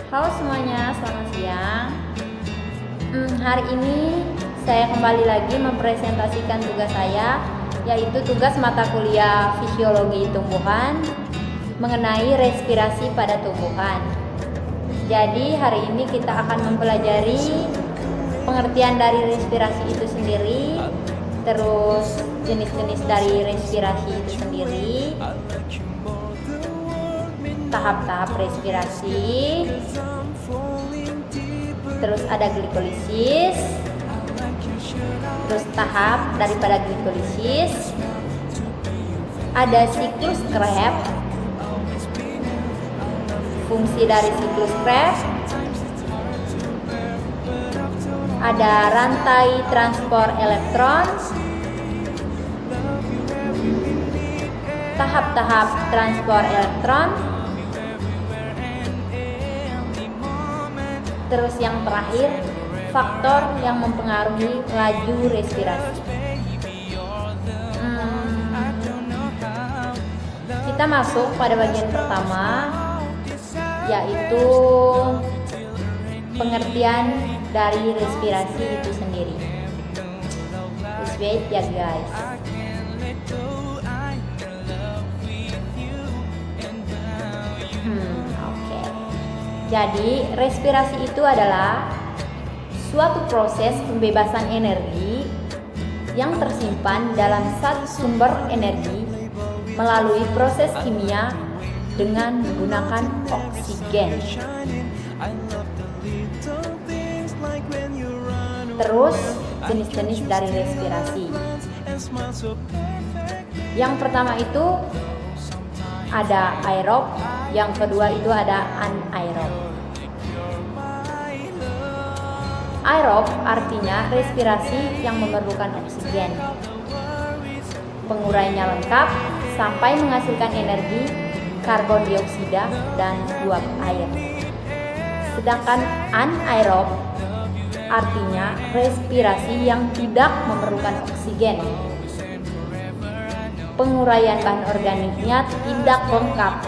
Halo semuanya, selamat siang. Hari ini saya kembali lagi mempresentasikan tugas saya, yaitu tugas mata kuliah Fisiologi Tumbuhan mengenai respirasi pada tumbuhan. Jadi hari ini kita akan mempelajari pengertian dari respirasi itu sendiri, terus jenis-jenis dari respirasi itu sendiri, tahap-tahap respirasi, terus ada glikolisis, terus tahap daripada glikolisis, ada siklus Krebs, fungsi dari siklus Krebs, ada rantai transport elektron, tahap-tahap transport elektron, terus yang terakhir faktor yang mempengaruhi laju respirasi. Kita masuk pada bagian pertama, yaitu pengertian dari respirasi itu sendiri. Please wait ya guys. Oke. Jadi respirasi itu adalah suatu proses pembebasan energi yang tersimpan dalam satu sumber energi melalui proses kimia dengan menggunakan oksigen. Terus jenis-jenis dari respirasi. Yang pertama itu ada aerob, yang kedua itu ada anaerob. Aerob artinya respirasi yang memerlukan oksigen. Penguraiannya lengkap sampai menghasilkan energi karbon dioksida dan uap air. Sedangkan anaerob artinya respirasi yang tidak memerlukan oksigen. Penguraian bahan organiknya tidak lengkap.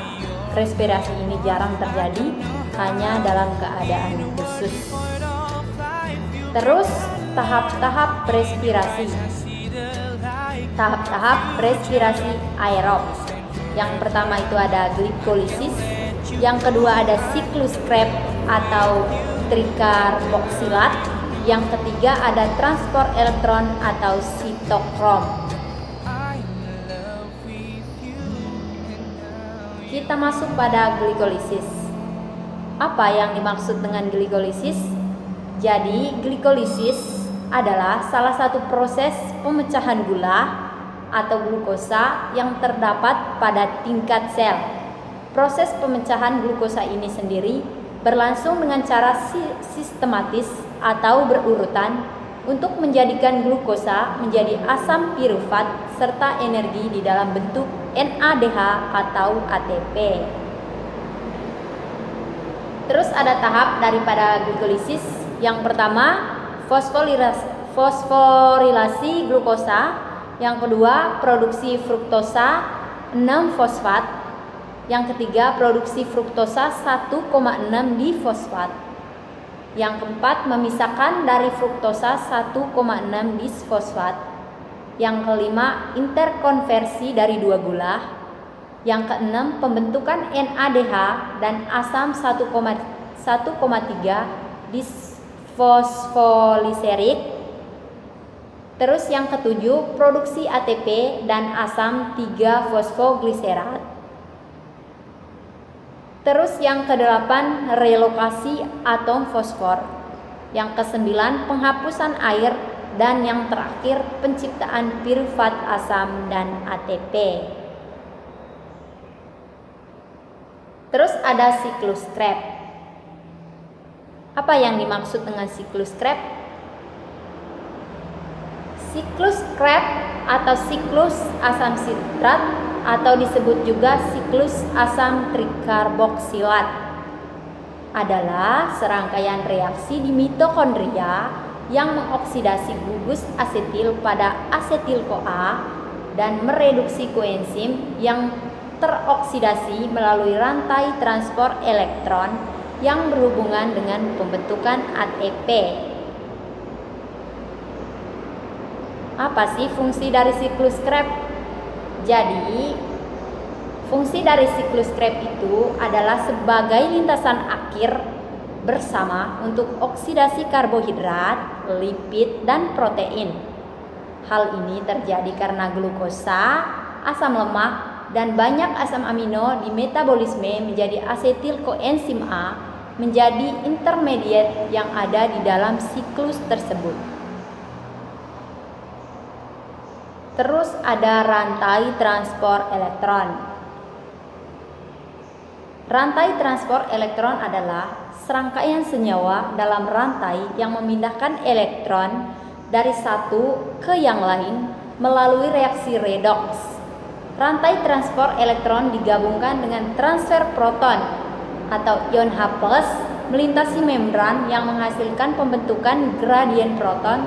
Respirasi ini jarang terjadi, hanya dalam keadaan khusus. Terus tahap-tahap respirasi. Tahap-tahap respirasi aerob. Yang pertama itu ada glikolisis, yang kedua ada siklus Krebs atau trikarboksilat, yang ketiga ada transport elektron atau sitokrom. Kita masuk pada glikolisis. Apa yang dimaksud dengan glikolisis? Jadi, glikolisis adalah salah satu proses pemecahan gula atau glukosa yang terdapat pada tingkat sel. Proses pemecahan glukosa ini sendiri berlangsung dengan cara sistematis atau berurutan untuk menjadikan glukosa menjadi asam pirufat serta energi di dalam bentuk NADH atau ATP. Terus ada tahap daripada glikolisis. Yang pertama, fosforilasi glukosa. Yang kedua, produksi fruktosa 6-fosfat. Yang ketiga, produksi fruktosa 1,6 difosfat. Yang keempat, memisahkan dari fruktosa 1,6 bisfosfat. Yang kelima, interkonversi dari dua gula. Yang keenam, pembentukan NADH dan asam 1,3 disfosfoliserik. Terus yang ketujuh, produksi ATP dan asam 3-fosfogliserat. Terus yang kedelapan, relokasi atom fosfor. Yang kesembilan, penghapusan air. Dan yang terakhir, penciptaan pirufat asam dan ATP. Terus ada siklus Krebs. Apa yang dimaksud dengan siklus Krebs? Siklus Krebs atau siklus asam sitrat atau disebut juga siklus asam trikarboksilat adalah serangkaian reaksi di mitokondria yang mengoksidasi gugus asetil pada asetil-CoA dan mereduksi koenzim yang teroksidasi melalui rantai transport elektron yang berhubungan dengan pembentukan ATP. Apa sih fungsi dari siklus Krebs? Jadi, fungsi dari siklus Krebs itu adalah sebagai lintasan akhir bersama untuk oksidasi karbohidrat, lipid, dan protein. Hal ini terjadi karena glukosa, asam lemak, dan banyak asam amino di metabolisme menjadi asetil koenzim A menjadi intermediate yang ada di dalam siklus tersebut. Terus ada rantai transport elektron. Rantai transport elektron adalah serangkaian senyawa dalam rantai yang memindahkan elektron dari satu ke yang lain melalui reaksi redoks. Rantai transport elektron digabungkan dengan transfer proton atau ion H+ melintasi membran yang menghasilkan pembentukan gradien proton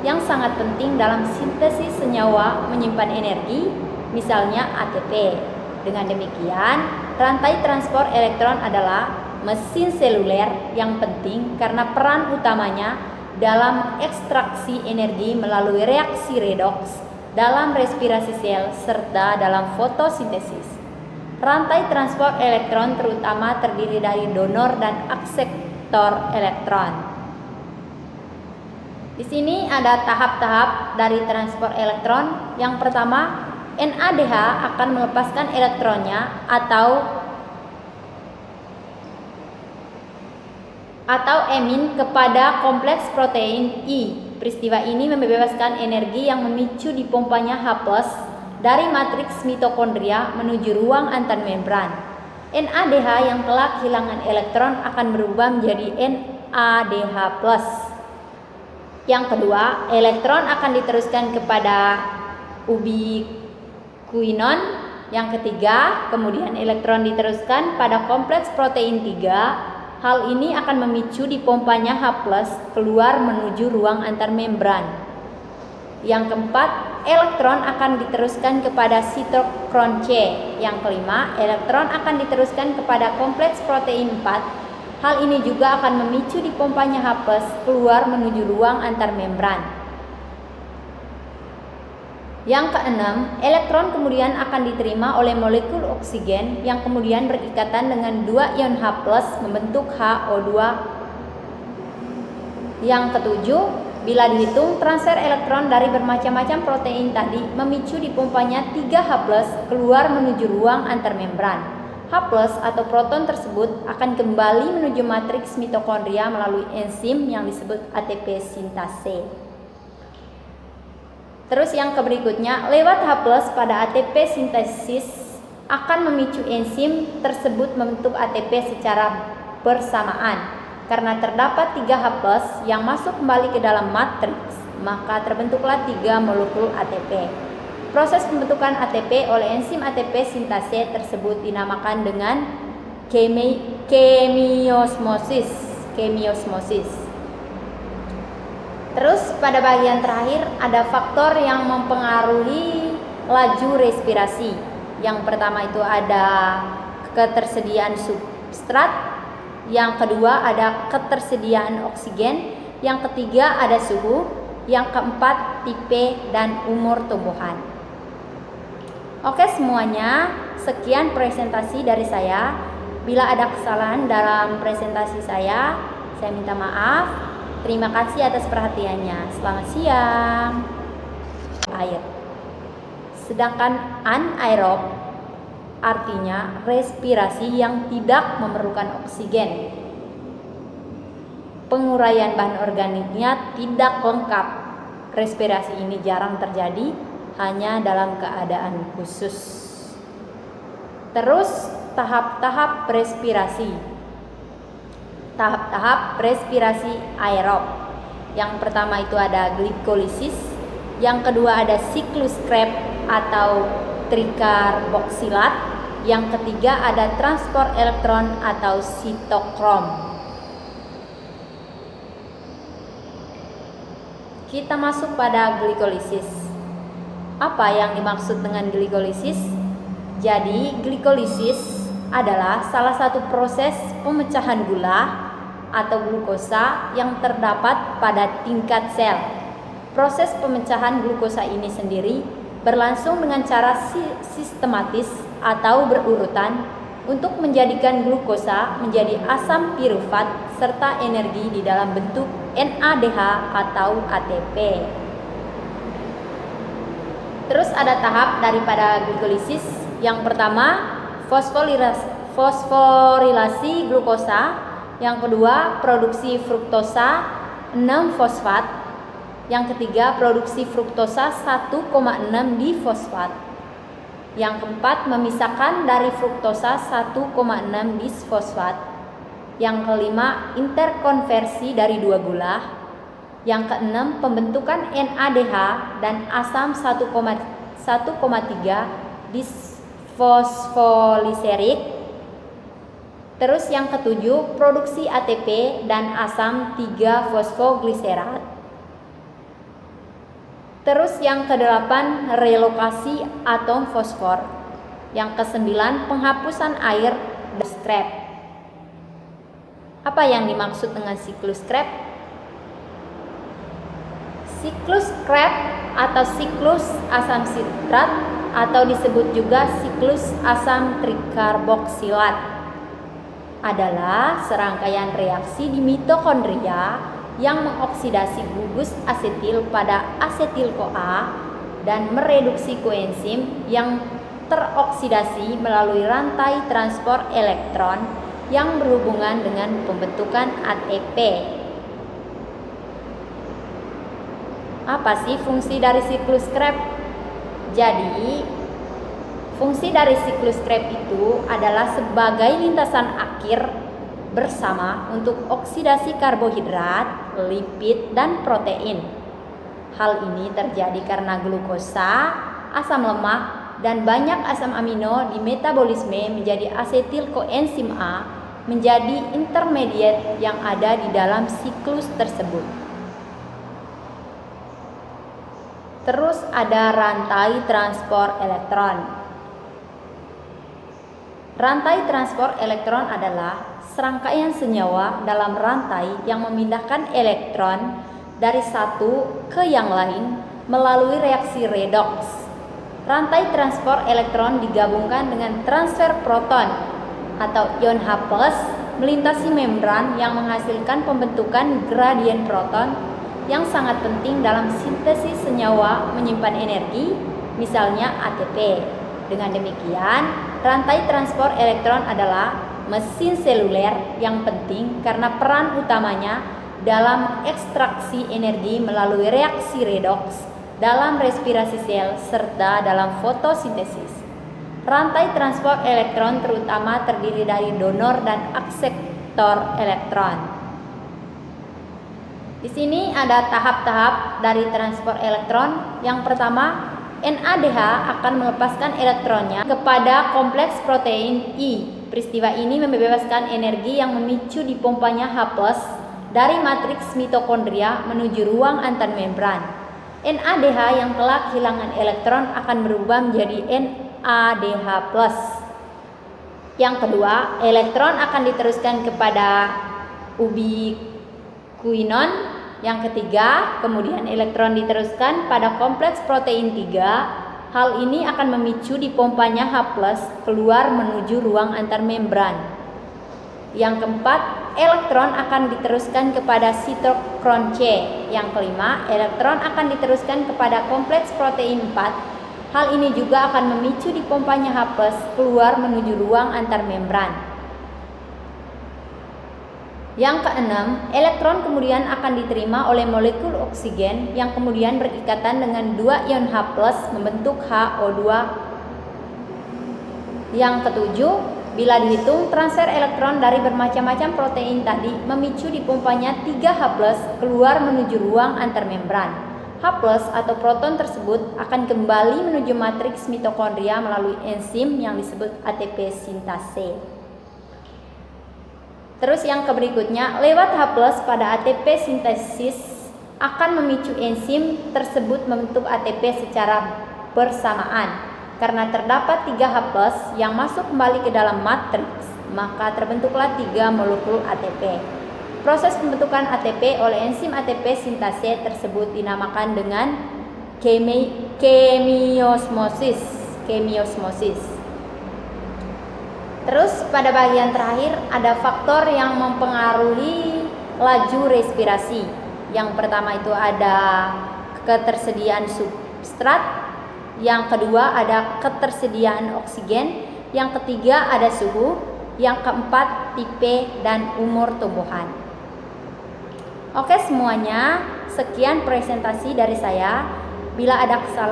yang sangat penting dalam sintesis senyawa menyimpan energi, misalnya ATP. Dengan demikian, rantai transport elektron adalah mesin seluler yang penting karena peran utamanya dalam ekstraksi energi melalui reaksi redoks, dalam respirasi sel, serta dalam fotosintesis. Rantai transport elektron terutama terdiri dari donor dan akseptor elektron. Di sini ada tahap-tahap dari transport elektron. Yang pertama, NADH akan melepaskan elektronnya atau emin kepada kompleks protein I. Peristiwa ini membebaskan energi yang memicu dipompanya H+ dari matriks mitokondria menuju ruang antarmembran. NADH yang telah kehilangan elektron akan berubah menjadi NADH+. Yang kedua, elektron akan diteruskan kepada ubiquinon. Yang ketiga, kemudian elektron diteruskan pada kompleks protein 3. Hal ini akan memicu dipompanya H+ keluar menuju ruang antarmembran. Yang keempat, elektron akan diteruskan kepada sitokrom C. Yang kelima, elektron akan diteruskan kepada kompleks protein 4. Hal ini juga akan memicu dipompanya H+ keluar menuju ruang antarmembran. Yang keenam, elektron kemudian akan diterima oleh molekul oksigen yang kemudian berikatan dengan dua ion H+ membentuk HO2. Yang ketujuh, bila dihitung transfer elektron dari bermacam-macam protein tadi memicu dipompanya 3H+ keluar menuju ruang antarmembran. H+ atau proton tersebut akan kembali menuju matriks mitokondria melalui enzim yang disebut ATP sintase. Terus yang berikutnya, lewat H+ pada ATP sintesis akan memicu enzim tersebut membentuk ATP secara bersamaan. Karena terdapat 3H+ yang masuk kembali ke dalam matriks, maka terbentuklah 3 molekul ATP. Proses pembentukan ATP oleh enzim ATP sintase tersebut dinamakan dengan kemiosmosis. Terus pada bagian terakhir ada faktor yang mempengaruhi laju respirasi. Yang pertama itu ada ketersediaan substrat, yang kedua ada ketersediaan oksigen, yang ketiga ada suhu, yang keempat tipe dan umur tumbuhan. Oke semuanya, sekian presentasi dari saya. Bila ada kesalahan dalam presentasi saya minta maaf. Terima kasih atas perhatiannya. Selamat siang. Air. Sedangkan anaerob artinya respirasi yang tidak memerlukan oksigen. Penguraian bahan organiknya tidak lengkap. Respirasi ini jarang terjadi, hanya dalam keadaan khusus. Terus tahap-tahap respirasi. Tahap-tahap respirasi aerob. Yang pertama itu ada glikolisis, yang kedua ada siklus Krebs atau trikarboksilat, yang ketiga ada transport elektron atau sitokrom. Kita masuk pada glikolisis. Apa yang dimaksud dengan glikolisis? Jadi, glikolisis adalah salah satu proses pemecahan gula atau glukosa yang terdapat pada tingkat sel. Proses pemecahan glukosa ini sendiri berlangsung dengan cara sistematis atau berurutan untuk menjadikan glukosa menjadi asam pirufat serta energi di dalam bentuk NADH atau ATP. Terus ada tahap daripada glikolisis. Yang pertama, fosforilasi glukosa. Yang kedua, produksi fruktosa 6-fosfat. Yang ketiga, produksi fruktosa 1,6 difosfat. Yang keempat, memisahkan dari fruktosa 1,6 disfosfat. Yang kelima, interkonversi dari dua gula. Yang keenam, pembentukan NADH dan asam 1,3 disfosfoliserik. Terus yang ketujuh, produksi ATP dan asam 3-fosfogliserat. Terus yang kedelapan, relokasi atom fosfor. Yang kesembilan, penghapusan air dan Krebs. Apa yang dimaksud dengan siklus Krebs? Siklus Krebs atau siklus asam sitrat atau disebut juga siklus asam trikarboksilat adalah serangkaian reaksi di mitokondria yang mengoksidasi gugus asetil pada asetil-CoA dan mereduksi koenzim yang teroksidasi melalui rantai transport elektron yang berhubungan dengan pembentukan ATP. Apa sih fungsi dari siklus Krebs? Jadi, fungsi dari siklus Krebs itu adalah sebagai lintasan akhir bersama untuk oksidasi karbohidrat, lipid, dan protein. Hal ini terjadi karena glukosa, asam lemak, dan banyak asam amino di metabolisme menjadi asetil koenzim A menjadi intermediate yang ada di dalam siklus tersebut. Terus ada rantai transport elektron. Rantai transport elektron adalah serangkaian senyawa dalam rantai yang memindahkan elektron dari satu ke yang lain melalui reaksi redoks. Rantai transport elektron digabungkan dengan transfer proton atau ion H+ melintasi membran yang menghasilkan pembentukan gradien proton yang sangat penting dalam sintesis senyawa menyimpan energi, misalnya ATP. Dengan demikian, rantai transport elektron adalah mesin seluler yang penting karena peran utamanya dalam ekstraksi energi melalui reaksi redoks dalam respirasi sel serta dalam fotosintesis. Rantai transport elektron terutama terdiri dari donor dan akseptor elektron. Di sini ada tahap-tahap dari transport elektron. Yang pertama, NADH akan melepaskan elektronnya kepada kompleks protein I. Peristiwa ini membebaskan energi yang memicu dipompanya H+ dari matriks mitokondria menuju ruang antarmembran. NADH yang telah kehilangan elektron akan berubah menjadi NADH+. Yang kedua, elektron akan diteruskan kepada ubiquinon. Yang ketiga, kemudian elektron diteruskan pada kompleks protein 3. Hal ini akan memicu dipompanya H+ keluar menuju ruang antarmembran. Yang keempat, elektron akan diteruskan kepada sitokron C. Yang kelima, elektron akan diteruskan kepada kompleks protein 4. Hal ini juga akan memicu dipompanya H+ keluar menuju ruang antarmembran. Yang keenam, elektron kemudian akan diterima oleh molekul oksigen yang kemudian berikatan dengan dua ion H+ membentuk HO2. Yang ketujuh, bila dihitung transfer elektron dari bermacam-macam protein tadi memicu dipompanya 3H+ keluar menuju ruang antarmembran. H+ atau proton tersebut akan kembali menuju matriks mitokondria melalui enzim yang disebut ATP sintase. Terus yang berikutnya, lewat H+ pada ATP sintesis akan memicu enzim tersebut membentuk ATP secara bersamaan. Karena terdapat 3H+ yang masuk kembali ke dalam matriks, maka terbentuklah 3 molekul ATP. Proses pembentukan ATP oleh enzim ATP sintase tersebut dinamakan dengan kemiosmosis. Terus pada bagian terakhir ada faktor yang mempengaruhi laju respirasi. Yang pertama itu ada ketersediaan substrat, yang kedua ada ketersediaan oksigen, yang ketiga ada suhu, yang keempat tipe dan umur tumbuhan. Oke semuanya, sekian presentasi dari saya. Bila ada kesalahan